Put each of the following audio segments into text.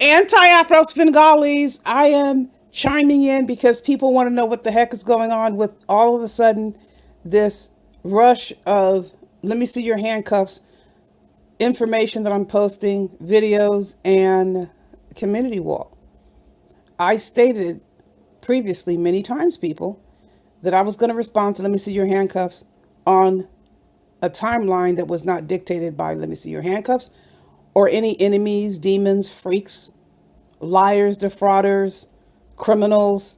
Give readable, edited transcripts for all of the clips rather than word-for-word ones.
Anti-Afro Svengalis, I am chiming in because people want to know what the heck is going on with all of a sudden this rush of let me see your handcuffs information that I'm posting, videos, and community wall. I stated previously many times, people, that I was going to respond to let me see your handcuffs on a timeline that was not dictated by let me see your handcuffs or any enemies, demons, freaks, liars, defrauders, criminals,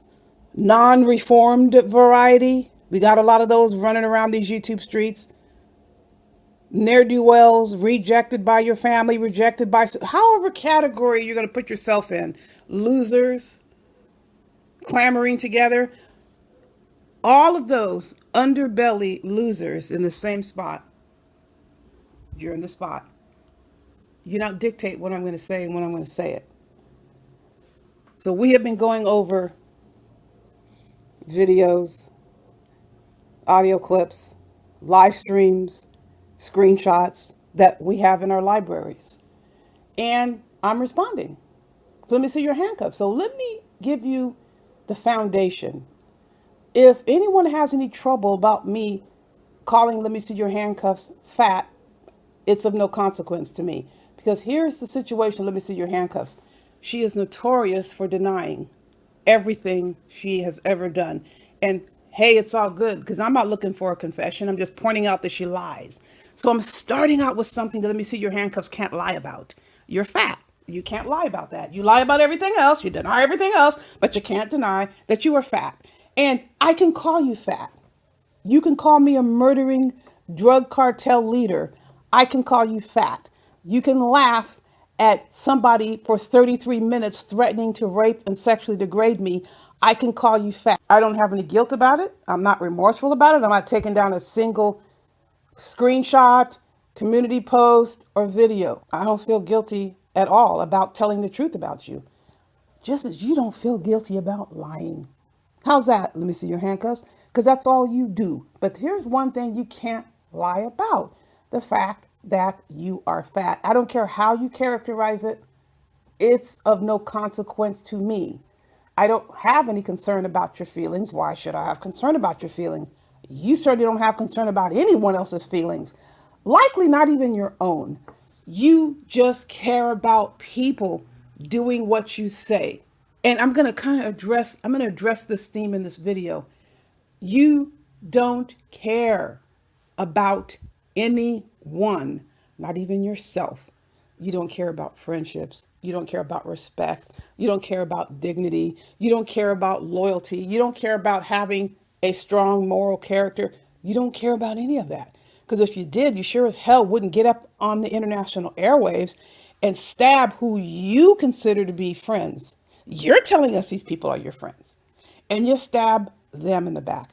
non-reformed variety. We got a lot of those running around these YouTube streets. Ne'er-do-wells, rejected by your family, rejected by however category you're going to put yourself in. Losers, clamoring together. All of those underbelly losers in the same spot. You're in the spot. You don't dictate what I'm going to say and when I'm going to say it. So we have been going over videos, audio clips, live streams, screenshots that we have in our libraries. And I'm responding. So let me see your handcuffs. So let me give you the foundation. If anyone has any trouble about me calling let me see your handcuffs fat, it's of no consequence to me. Because here's the situation, let me see your handcuffs. She is notorious for denying everything she has ever done. And hey, it's all good because I'm not looking for a confession. I'm just pointing out that she lies. So I'm starting out with something that let me see your handcuffs can't lie about. You're fat. You can't lie about that. You lie about everything else. You deny everything else, but you can't deny that you are fat. And I can call you fat. You can call me a murdering drug cartel leader. I can call you fat. You can laugh at somebody for 33 minutes threatening to rape and sexually degrade me. I can call you fat. I don't have any guilt about it. I'm not remorseful about it. I'm not taking down a single screenshot, community post, or video. I don't feel guilty at all about telling the truth about you. Just as you don't feel guilty about lying. How's that? Let me see your handcuffs. Because that's all you do. But here's one thing you can't lie about. The fact that you are fat. I don't care how you characterize it. It's of no consequence to me. I don't have any concern about your feelings. Why should I have concern about your feelings? You certainly don't have concern about anyone else's feelings. Likely not even your own. You just care about people doing what you say. And I'm going to address this theme in this video. You don't care about anyone, not even yourself. You don't care about friendships. You don't care about respect. You don't care about dignity. You don't care about loyalty. You don't care about having a strong moral character. You don't care about any of that. Because if you did, you sure as hell wouldn't get up on the international airwaves and stab who you consider to be friends. You're telling us these people are your friends. And you stab them in the back.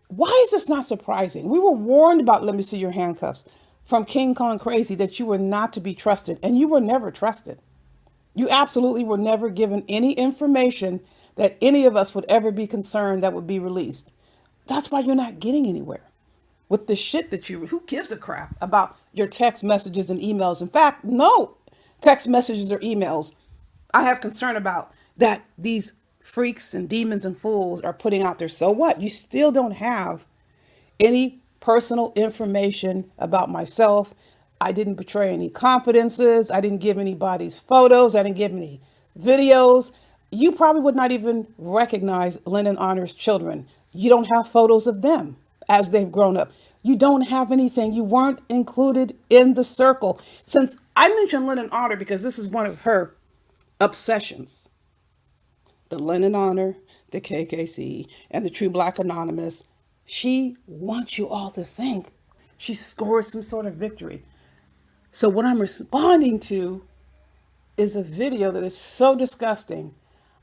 Why is this not surprising? We were warned about let me see your handcuffs from King Kong Crazy that you were not to be trusted, and you were never trusted. You absolutely were never given any information that any of us would ever be concerned that would be released. That's why you're not getting anywhere with the shit that who gives a crap about your text messages and emails? In fact, no text messages or emails I have concern about that these freaks and demons and fools are putting out there. So what? You still don't have any personal information about myself. I didn't betray any confidences. I didn't give anybody's photos. I didn't give any videos. You probably would not even recognize Lyndon Honor's children. You don't have photos of them as they've grown up. You don't have anything. You weren't included in the circle. Since I mentioned Lyndon Honor because this is one of her obsessions. The Lyndon Honor, the KKC, and the True Black Anonymous. She wants you all to think she scored some sort of victory. So what I'm responding to is a video that is so disgusting.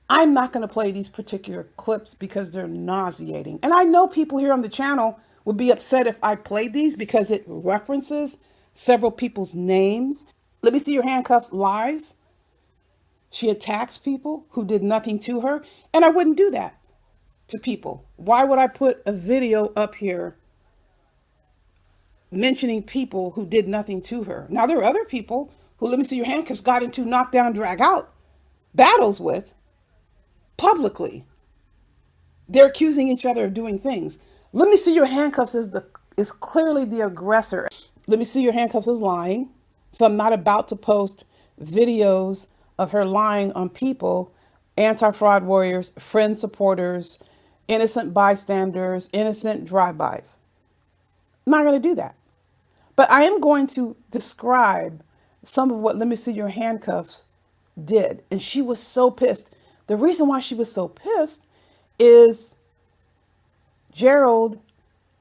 I'm not going to play these particular clips because they're nauseating. And I know people here on the channel would be upset if I played these because it references several people's names. Let me see your handcuffs lies. She attacks people who did nothing to her. And I wouldn't do that to people. Why would I put a video up here mentioning people who did nothing to her? Now, there are other people who, let me see your handcuffs, got into knockdown, drag out. battles with publicly. They're accusing each other of doing things. Let me see your handcuffs is clearly the aggressor. Let me see your handcuffs is lying. So I'm not about to post videos of her lying on people, anti-fraud warriors, friend supporters, innocent bystanders, innocent drive-bys. I'm not going to do that. But I am going to describe some of what Let Me See Your Handcuffs did. And she was so pissed. The reason why she was so pissed is Gerald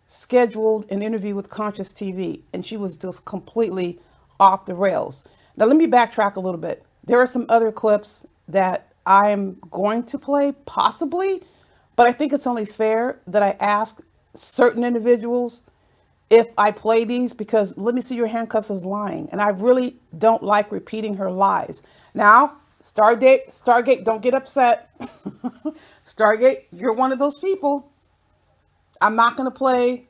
scheduled an interview with Conscious TV, and she was just completely off the rails. Now, let me backtrack a little bit. There are some other clips that I am going to play, possibly, but I think it's only fair that I ask certain individuals if I play these, because Let Me See Your Handcuffs is lying, and I really don't like repeating her lies. Now, Stargate, don't get upset. Stargate, you're one of those people. I'm not going to play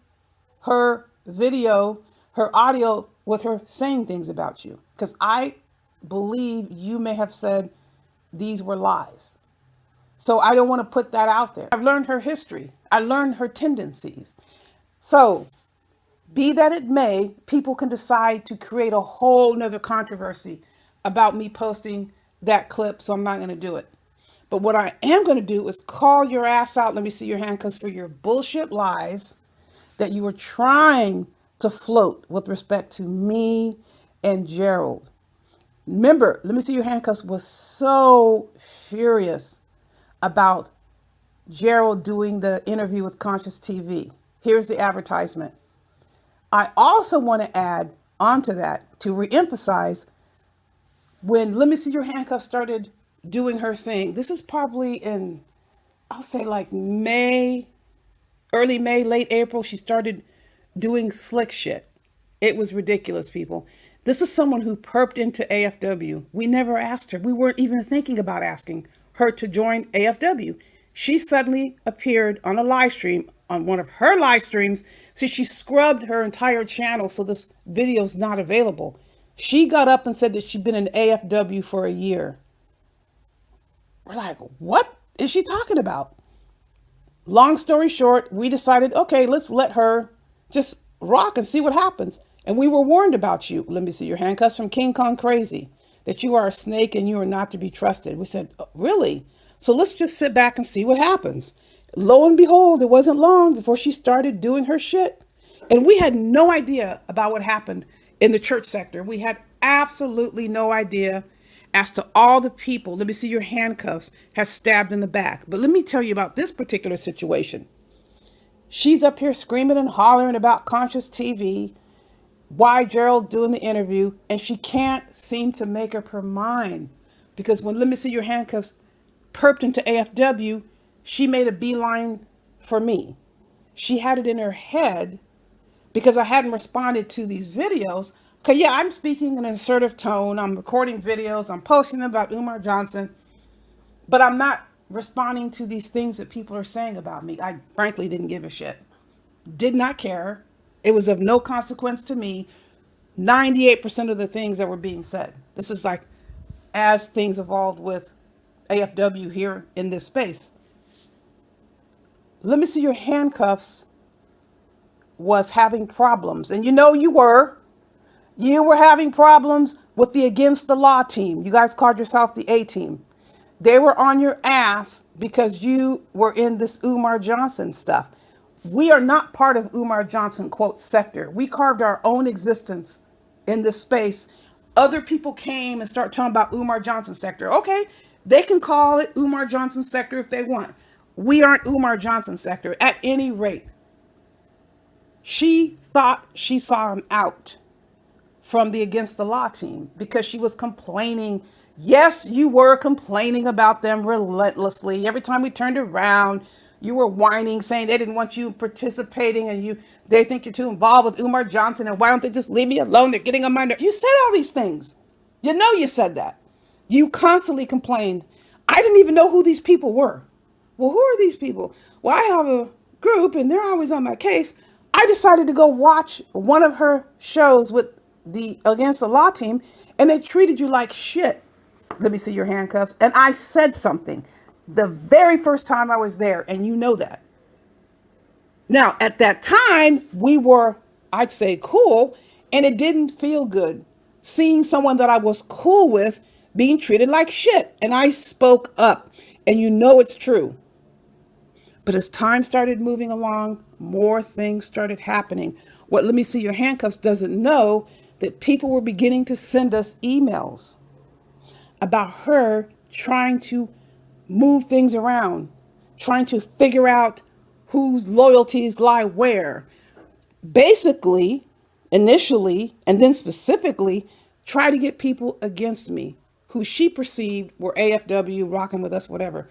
her video, her audio with her saying things about you, because I believe you may have said these were lies. So I don't want to put that out there. I've learned her history. I learned her tendencies. So be that it may, people can decide to create a whole nother controversy about me posting that clip. So I'm not going to do it. But what I am going to do is call your ass out. Let me see your handcuffs for your bullshit lies that you were trying to float with respect to me and Gerald. Remember, Let Me See Your Handcuffs was so furious about Gerald doing the interview with Conscious TV. Here's the advertisement. I also want to add onto that to reemphasize when Let Me See Your Handcuffs started doing her thing. This is probably in, I'll say like May, early May, late April. She started doing slick shit. It was ridiculous, people. This is someone who perped into AFW. We never asked her. We weren't even thinking about asking her to join AFW. She suddenly appeared on a live stream, on one of her live streams. So she scrubbed her entire channel so this video's not available. She got up and said that she'd been in AFW for a year. We're like, what is she talking about? Long story short, we decided, okay, let's let her just rock and see what happens. And we were warned about you. Let me see your handcuffs from King Kong Crazy, that you are a snake and you are not to be trusted. We said, oh, really? So let's just sit back and see what happens. Lo and behold, it wasn't long before she started doing her shit. And we had no idea about what happened in the church sector. We had absolutely no idea as to all the people, Let Me See Your Handcuffs, has stabbed in the back. But let me tell you about this particular situation. She's up here screaming and hollering about Conscious TV, why Gerald doing the interview, and she can't seem to make up her mind. Because when Let Me See Your Handcuffs perped into AFW, she made a beeline for me. She had it in her head because I hadn't responded to these videos. Okay, yeah, I'm speaking in an assertive tone. I'm recording videos. I'm posting them about Umar Johnson. But I'm not responding to these things that people are saying about me. I frankly didn't give a shit. Did not care. It was of no consequence to me. 98% of the things that were being said. This is like as things evolved with AFW here in this space. Let Me See Your Handcuffs was having problems. And you know you were. You were having problems with the Against the Law team. You guys called yourself the A team. They were on your ass because you were in this Umar Johnson stuff. We are not part of Umar Johnson, quote, sector. We carved our own existence in this space. Other people came and started talking about Umar Johnson sector. Okay, they can call it Umar Johnson sector if they want. We aren't Umar Johnson sector at any rate. She thought she saw him out from the Against the Law team because she was complaining. Yes, you were complaining about them relentlessly. Every time we turned around, you were whining, saying they didn't want you participating and they think you're too involved with Umar Johnson and why don't they just leave me alone? They're getting on my nerves. You said all these things. You know you said that. You constantly complained. I didn't even know who these people were. Well, who are these people? Well, I have a group and they're always on my case. I decided to go watch one of her shows with the Against the Law team and they treated you like shit. Let me see your handcuffs. And I said something the very first time I was there, and you know that. Now, at that time, we were, I'd say, cool, and it didn't feel good seeing someone that I was cool with being treated like shit. And I spoke up, and you know it's true. But as time started moving along, more things started happening. What Let Me See Your Handcuffs doesn't know that people were beginning to send us emails about her trying to move things around, trying to figure out whose loyalties lie where. Basically, initially, and then specifically, try to get people against me who she perceived were AFW, rocking with us, whatever.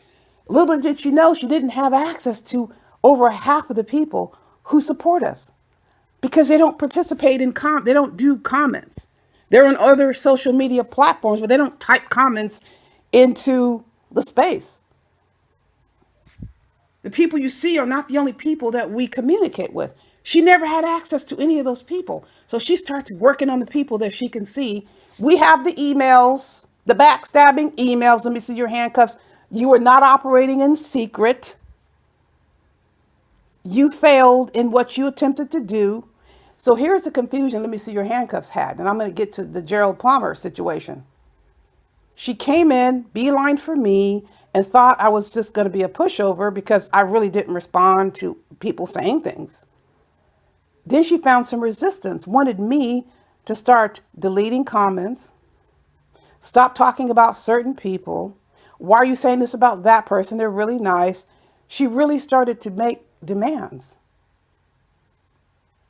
Little did she know she didn't have access to over half of the people who support us because they don't participate in they don't do comments. They're on other social media platforms, but they don't type comments into the space. The people you see are not the only people that we communicate with. She never had access to any of those people. So she starts working on the people that she can see. We have the emails, the backstabbing emails. Let me see your handcuffs. You are not operating in secret. You failed in what you attempted to do. So here's the confusion. Let me see your handcuffs had. And I'm going to get to the Gerald Palmer situation. She came in, beeline for me, and thought I was just going to be a pushover because I really didn't respond to people saying things. Then she found some resistance, wanted me to start deleting comments, stop talking about certain people. Why are you saying this about that person? They're really nice. She really started to make demands.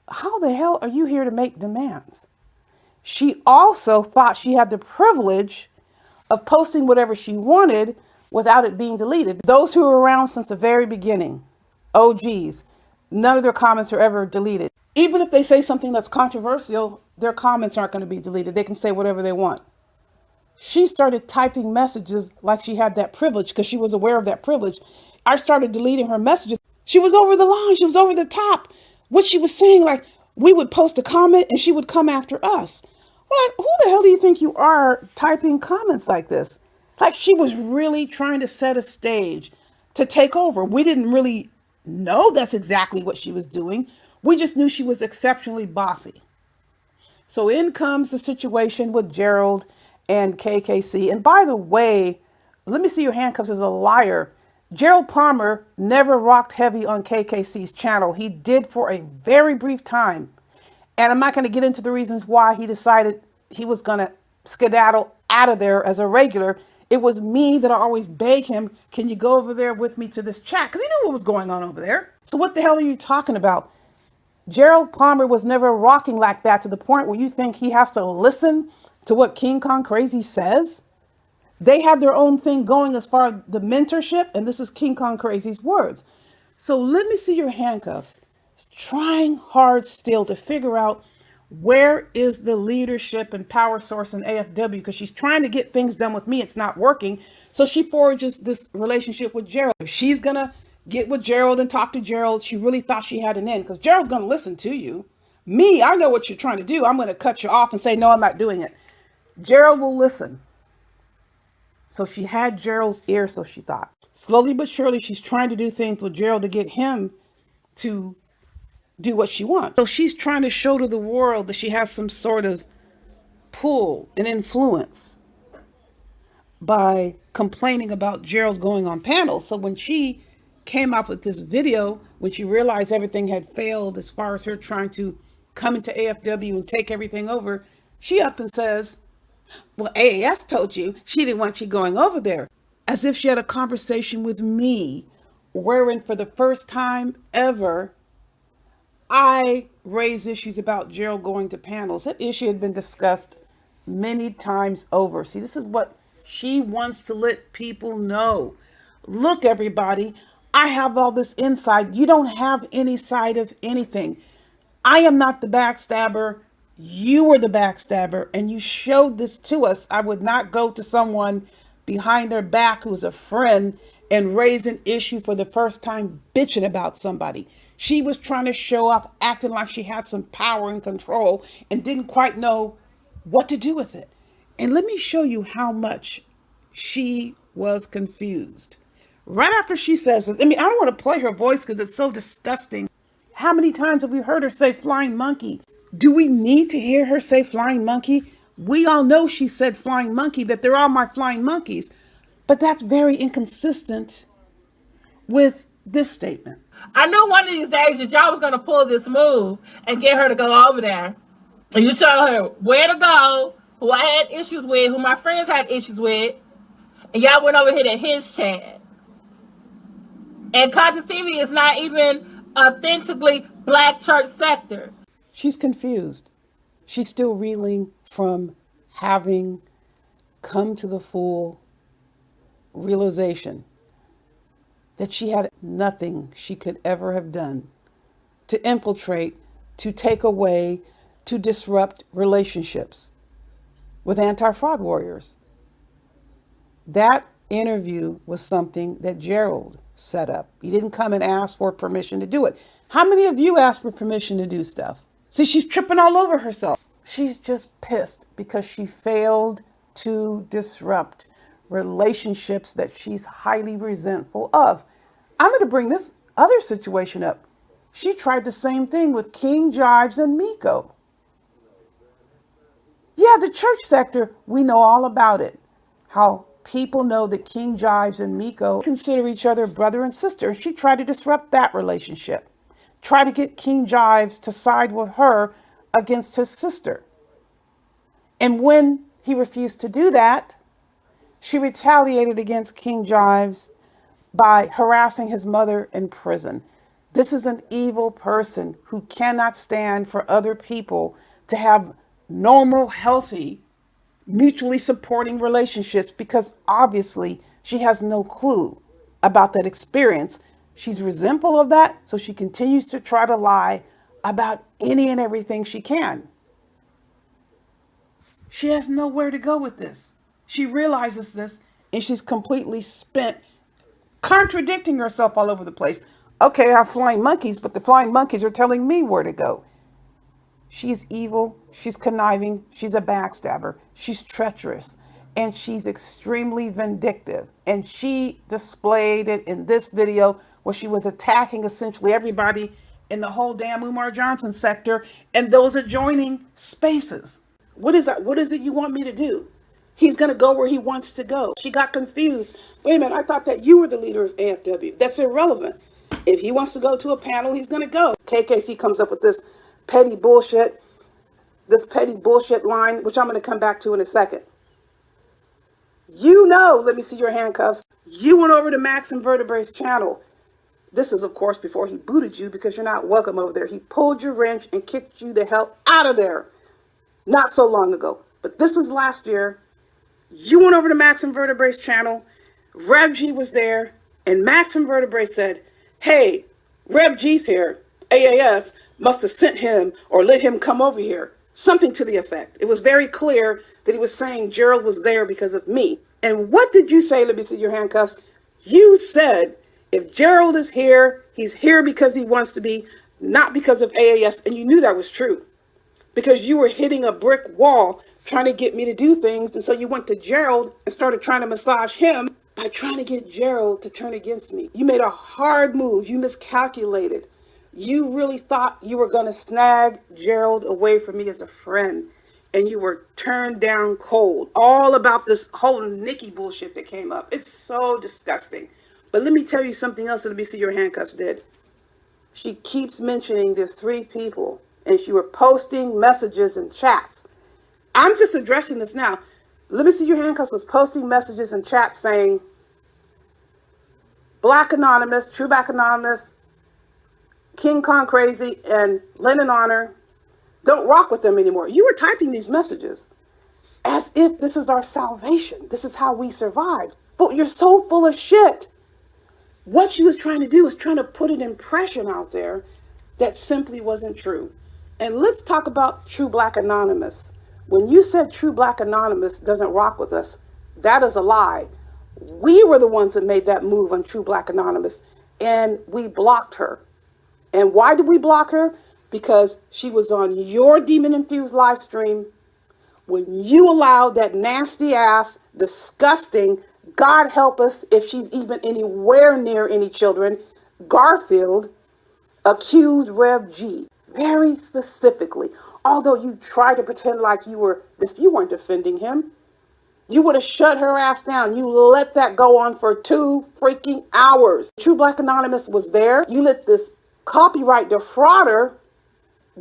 How the hell are you here to make demands? She also thought she had the privilege of posting whatever she wanted without it being deleted. Those who were around since the very beginning, OGs, none of their comments are ever deleted. Even if they say something that's controversial, their comments aren't going to be deleted. They can say whatever they want. She started typing messages like she had that privilege because she was aware of that privilege. I started deleting her messages. She was over the line. She was over the top. What she was saying, like, we would post a comment and she would come after us. Like, who the hell do you think you are typing comments like this? Like, she was really trying to set a stage to take over. We didn't really know that's exactly what she was doing. We just knew she was exceptionally bossy. So in comes the situation with Gerald and KKC. And by the way, Let Me See Your Handcuffs is a liar. Gerald Palmer never rocked heavy on KKC's channel. He did for a very brief time. And I'm not going to get into the reasons why he decided he was going to skedaddle out of there as a regular. It was me that I always beg him, can you go over there with me to this chat? Because he knew what was going on over there. So what the hell are you talking about? Gerald Palmer was never rocking like that to the point where you think he has to listen to what King Kong Crazy says. They have their own thing going as far as the mentorship, and this is King Kong Crazy's words. So Let Me See Your Handcuffs, trying hard still to figure out where is the leadership and power source in AFW, because she's trying to get things done with me. It's not working. So she forges this relationship with Gerald. If she's going to get with Gerald and talk to Gerald, she really thought she had an end because Gerald's going to listen to you. Me, I know what you're trying to do. I'm going to cut you off and say, no, I'm not doing it. Gerald will listen. So she had Gerald's ear, so she thought. Slowly but surely, she's trying to do things with Gerald to get him to do what she wants. So she's trying to show to the world that she has some sort of pull and influence by complaining about Gerald going on panels. So when she came up with this video, when she realized everything had failed as far as her trying to come into AFW and take everything over, she up and says, well, AAS told you she didn't want you going over there. As if she had a conversation with me, wherein for the first time ever, I raised issues about Gerald going to panels. That issue had been discussed many times over. See, this is what she wants to let people know. Look, everybody, I have all this insight. You don't have any side of anything. I am not the backstabber. You were the backstabber, and you showed this to us. I would not go to someone behind their back who's a friend and raise an issue for the first time bitching about somebody. She was trying to show up, acting like she had some power and control and didn't quite know what to do with it. And let me show you how much She was confused. Right after she says this, I mean, I don't want to play her voice because it's so disgusting. How many times have we heard her say flying monkey? Do we need to hear her say flying monkey? We all know she said flying monkey, that they're all my flying monkeys. But that's very inconsistent with this statement. I knew one of these days that y'all was going to pull this move and get her to go over there. And you tell her where to go, who I had issues with, who my friends had issues with. And y'all went over here to his chat. And Conscious TV is not even authentically black church sector. She's confused. She's still reeling from having come to the full realization that she had nothing she could ever have done to infiltrate, to take away, to disrupt relationships with anti-fraud warriors. That interview was something that Gerald set up. He didn't come and ask for permission to do it. How many of you asked for permission to do stuff? See, she's tripping all over herself. She's just pissed because she failed to disrupt relationships that she's highly resentful of. I'm going to bring this other situation up. She tried the same thing with King Jives and Miko. Yeah, the church sector, we know all about it. How people know that King Jives and Miko consider each other brother and sister. She tried to disrupt that relationship. Try to get King Jives to side with her against his sister. And when he refused to do that, she retaliated against King Jives by harassing his mother in prison. This is an evil person who cannot stand for other people to have normal, healthy, mutually supporting relationships because obviously she has no clue about that experience. She's resentful of that, so she continues to try to lie about any and everything she can. She has nowhere to go with this. She realizes this and she's completely spent, contradicting herself all over the place. Okay, I have flying monkeys, but the flying monkeys are telling me where to go. She's evil, she's conniving, she's a backstabber, she's treacherous, and she's extremely vindictive. And she displayed it in this video where she was attacking essentially everybody in the whole damn Umar Johnson sector and those adjoining spaces. What is that? What is it you want me to do? He's going to go where he wants to go. She got confused. Wait a minute, I thought that you were the leader of AFW. That's irrelevant. If he wants to go to a panel, he's going to go. KKC comes up with this petty bullshit line, which I'm going to come back to in a second. You know, let me see your handcuffs. You went over to Max Invertebrate's channel. This is, of course, before he booted you because you're not welcome over there. He pulled your wrench and kicked you the hell out of there not so long ago. But this is last year. You went over to Max Invertebrate's channel. Rev G was there. And Max Invertebrate said, hey, Rev G's here. AAS must have sent him or let him come over here. Something to the effect. It was very clear that he was saying Gerald was there because of me. And what did you say? Let me see your handcuffs. You said, if Gerald is here, he's here because he wants to be, not because of AAS. And you knew that was true because you were hitting a brick wall trying to get me to do things. And so you went to Gerald and started trying to massage him by trying to get Gerald to turn against me. You made a hard move. You miscalculated. You really thought you were going to snag Gerald away from me as a friend. And you were turned down cold. All about this whole Nikki bullshit that came up. It's so disgusting. But let me tell you something else that Let Me See Your Handcuffs did. She keeps mentioning there's 3 people. And she were posting messages and chats. I'm just addressing this now. Let Me See Your Handcuffs was posting messages and chats saying, Black Anonymous, True Black Anonymous, King Kong Crazy, and Lennon Honor, don't rock with them anymore. You were typing these messages as if this is our salvation. This is how we survived. But you're so full of shit. What she was trying to do was trying to put an impression out there that simply wasn't true. And let's talk about True Black Anonymous. When you said True Black Anonymous doesn't rock with us, that is a lie. We were the ones that made that move on True Black Anonymous, and we blocked her. And why did we block her? Because she was on your demon-infused live stream when you allowed that nasty ass, disgusting, God help us if she's even anywhere near any children, Garfield, accused Rev G very specifically. Although you tried to pretend like if you weren't defending him, you would have shut her ass down. You let that go on for 2 freaking hours. True Black Anonymous was there. You let this copyright defrauder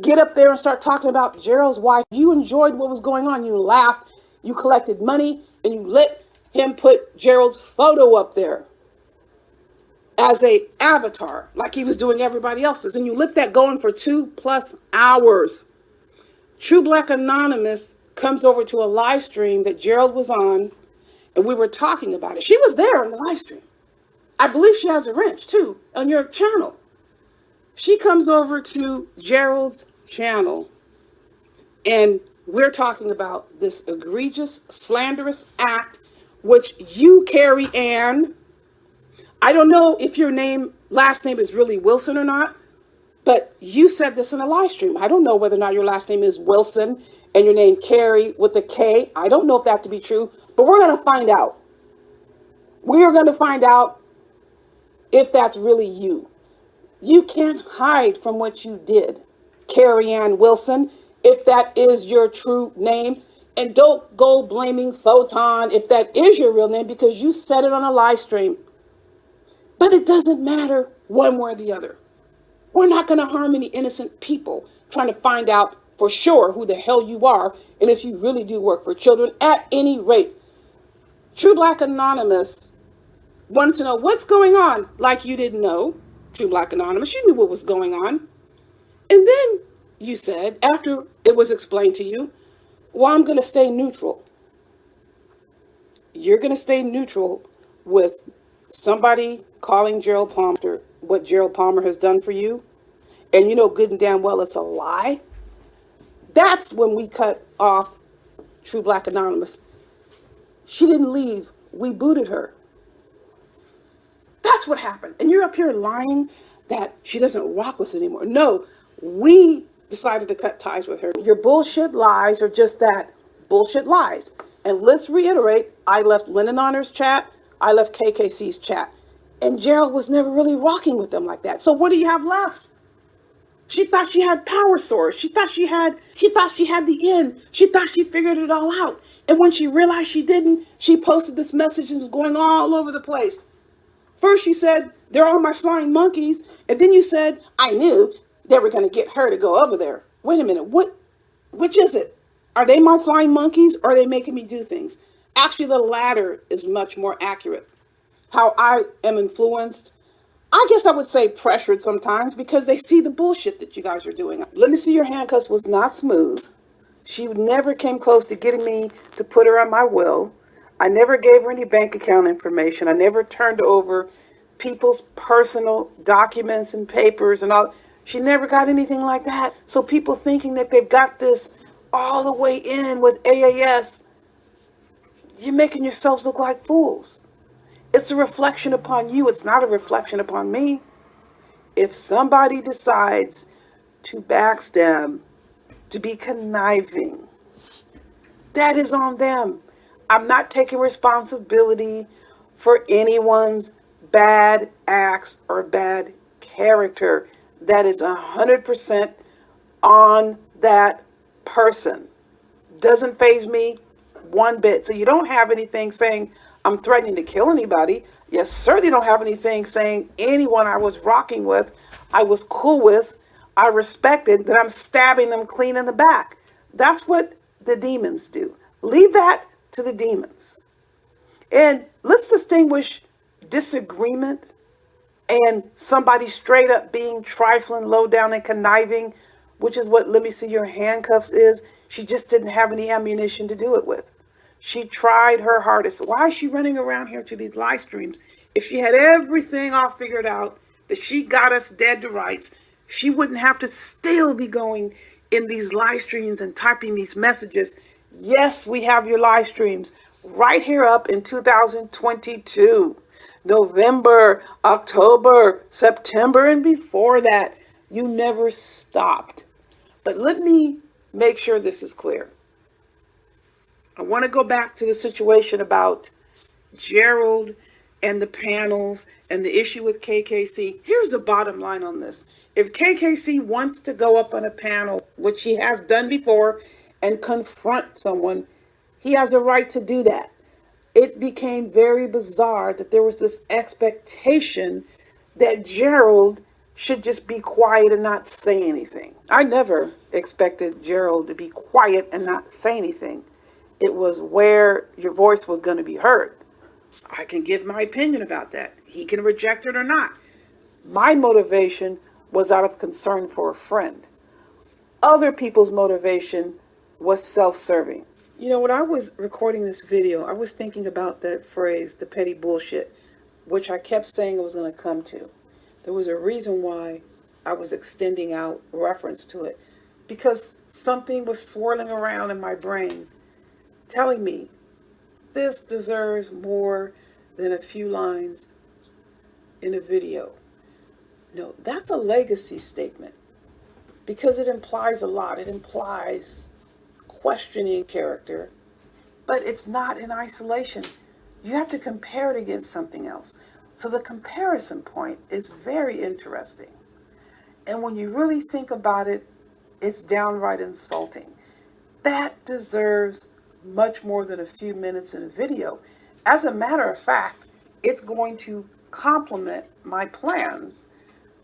get up there and start talking about Gerald's wife. You enjoyed what was going on. You laughed. You collected money, and you let him put Gerald's photo up there as a avatar, like he was doing everybody else's. And you let that go on for 2+ hours. True Black Anonymous comes over to a live stream that Gerald was on, and we were talking about it. She was there on the live stream. I believe she has a wrench too on your channel. She comes over to Gerald's channel, and we're talking about this egregious, slanderous act, which you, Carrie Ann, I don't know if your last name is really Wilson or not, but you said this in a live stream. I don't know whether or not your last name is Wilson and your name Carrie with a K. I don't know if that to be true, but we're going to find out. We are going to find out if that's really you. You can't hide from what you did, Carrie Ann Wilson, if that is your true name. And don't go blaming Photon if that is your real name, because you said it on a live stream. But it doesn't matter one way or the other. We're not going to harm any innocent people trying to find out for sure who the hell you are and if you really do work for children. At any rate, True Black Anonymous wanted to know what's going on, like you didn't know. True Black Anonymous, you knew what was going on. And then you said, after it was explained to you, well, I'm going to stay neutral. You're going to stay neutral with somebody calling Gerald Palmer what Gerald Palmer has done for you, and you know good and damn well it's a lie. That's when we cut off True Black Anonymous. She didn't leave. We booted her. That's what happened. And you're up here lying that she doesn't rock with us anymore. No, we decided to cut ties with her. Your bullshit lies are just that, bullshit lies. And let's reiterate, I left Lennon Honor's chat. I left KKC's chat. And Gerald was never really rocking with them like that. So what do you have left? She thought she had power source. She thought she had the end. She thought she figured it all out. And when she realized she didn't, she posted this message and was going all over the place. First you said, they're all my flying monkeys. And then you said, I knew they were going to get her to go over there. Wait a minute, which is it? Are they my flying monkeys, or are they making me do things? Actually, the latter is much more accurate. How I am influenced, I guess I would say pressured sometimes, because they see the bullshit that you guys are doing. Let Me See Your Handcuffs was not smooth. She never came close to getting me to put her on my will. I never gave her any bank account information. I never turned over people's personal documents and papers and all. She never got anything like that. So people thinking that they've got this all the way in with AAS, you're making yourselves look like fools. It's a reflection upon you. It's not a reflection upon me. If somebody decides to backstab, to be conniving, that is on them. I'm not taking responsibility for anyone's bad acts or bad character. That is 100% on that person. Doesn't faze me one bit. So you don't have anything saying I'm threatening to kill anybody. You certainly don't have anything saying anyone I was rocking with, I was cool with, I respected, that I'm stabbing them clean in the back. That's what the demons do. Leave that to the demons. And let's distinguish disagreement and somebody straight up being trifling, low down, and conniving, which is what Let Me See Your Handcuffs is. She just didn't have any ammunition to do it with. She tried her hardest. Why is she running around here to these live streams? If she had everything all figured out, that she got us dead to rights, she wouldn't have to still be going in these live streams and typing these messages. Yes, we have your live streams right here up in 2022. November, October, September, and before that, you never stopped. But let me make sure this is clear. I want to go back to the situation about Gerald and the panels and the issue with KKC. Here's the bottom line on this. If KKC wants to go up on a panel, which he has done before, and confront someone, he has a right to do that. It became very bizarre that there was this expectation that Gerald should just be quiet and not say anything. I never expected Gerald to be quiet and not say anything. It was where your voice was going to be heard. I can give my opinion about that. He can reject it or not. My motivation was out of concern for a friend. Other people's motivation was self-serving. You know, when I was recording this video, I was thinking about that phrase, the petty bullshit, which I kept saying I was going to come to. There was a reason why I was extending out reference to it, because something was swirling around in my brain telling me this deserves more than a few lines in a video. No, that's a legacy statement because it implies a lot. It implies questioning character, but it's not in isolation. You have to compare it against something else. So the comparison point is very interesting. And when you really think about it, it's downright insulting. That deserves much more than a few minutes in a video. As a matter of fact, it's going to complement my plans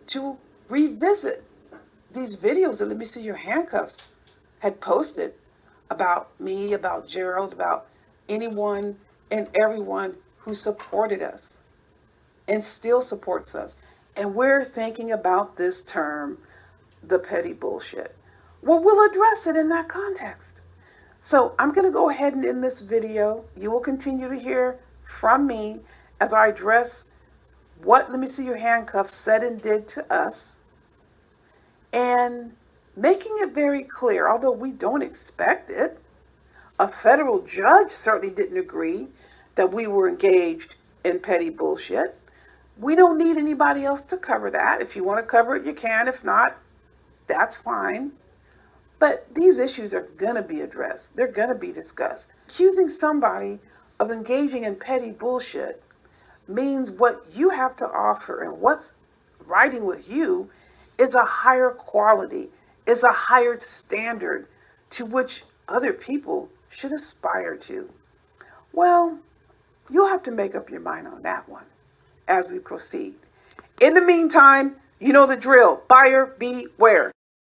to revisit these videos that Let Me See Your Handcuffs had posted about me, about Gerald, about anyone and everyone who supported us and still supports us. And we're thinking about this term, the petty bullshit. Well, we'll address it in that context. So I'm going to go ahead and end this video. You will continue to hear from me as I address what Let Me See Your Handcuffs said and did to us, and making it very clear, although we don't expect it, a federal judge certainly didn't agree that we were engaged in petty bullshit. We don't need anybody else to cover that. If you want to cover it, you can. If not, that's fine. But these issues are going to be addressed. They're going to be discussed. Accusing somebody of engaging in petty bullshit means what you have to offer and what's riding with you is a higher quality, is a higher standard to which other people should aspire to. Well, you'll have to make up your mind on that one as we proceed. In the meantime, you know the drill. Buyer beware.